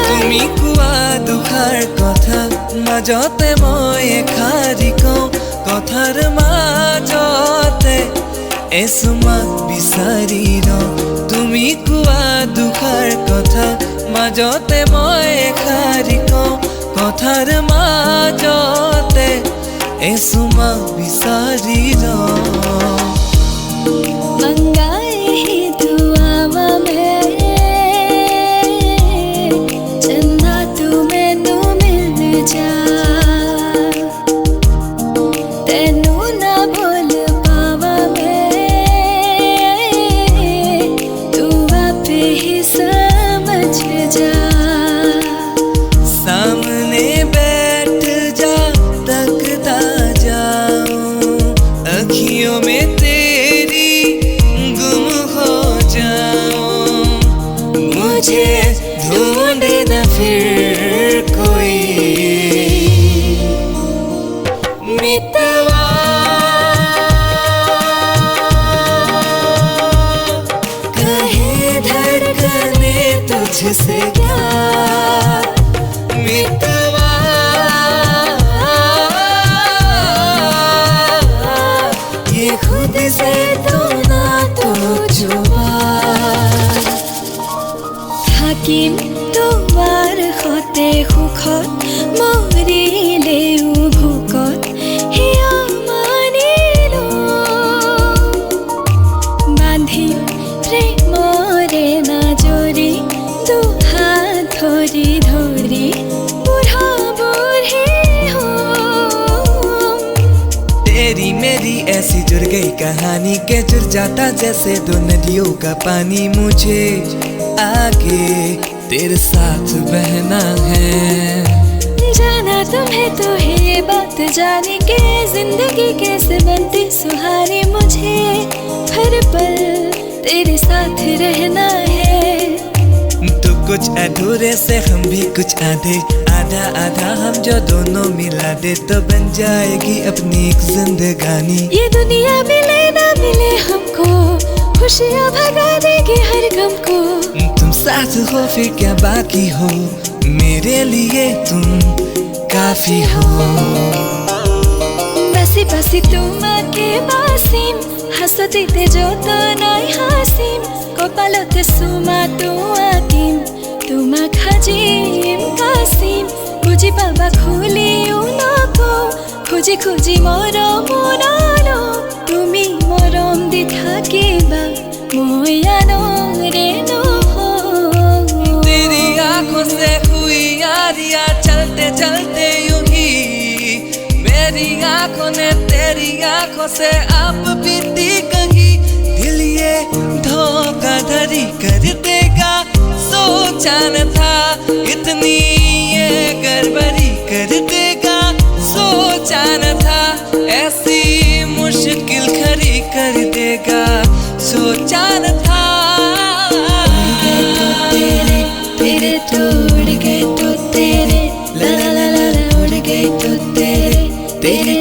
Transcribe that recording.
তুমি কোৱা দুখাৰ কথা মাজতে মই এষাৰি কওঁ কথাৰ মাজতে এচুমাক বিচাৰি ৰওঁ তুমি কোৱা দুখাৰ কথা মাজতে মই এষাৰি কওঁ কথাৰ মাজতে এচুমাক বিচাৰি ৰওঁ ढूंढे न फिर कोई मितवा कहे धड़कने तुझसे क्या मितवा ये खुद से तो ना तो जुबा থাকিম তোমাৰ সতে সুখত মৰিলেও ভোকত হিয়া মানিলো বান্ধিম প্ৰেমৰে নাজৰি দুহাত ধৰি ধৰি বুঢ়া বুঢ়ী হম तेरी मेरी ऐसी जुड़ गई कहानी के जुड़ जाता जैसे दो नदियों का पानी मुझे आगे तेरे साथ बहना है जाना तुम्हें तो है ये बात जाने के जिंदगी कैसे बनती सुहानी मुझे हर पल तेरे साथ रहना है तो कुछ अधूरे से हम भी कुछ आधे आधा आधा हम जो दोनों मिला दे तो बन जाएगी अपनी एक जिंदगानी ये दुनिया मिले ना मिले हमको खुशियाँ भगा देगी हर गम को तुम साथ हो फिर क्या बाकी हो मेरे लिए तुम काफी हो बसी बसी तुम आके बासिम হাসতে যত নাই হাসিম কপালতে সুমা তো আকিম তোমাক সাজিম কাছিম বুজি পাবা খুলিও নকওঁ খুজি খুজি মৰম নালো তুমি মৰম দি থাকিবা মই আনৰে নহওঁ तेरी आँखों से हुई यारियाँ चलते चलते यूं ही मेरी आँखों ने तेरी आँखों से आप बीती कहीं दिल ये धोखाधड़ी कर देगा सोचा न था इतनी ये गड़बड़ी कर देगा सोचा न था ऐसी मुश्किल खड़ी कर देगा सोचा न था तेरे तो उड़ गए तो तेरे ला ला ला ला उड़ गए तो तेरे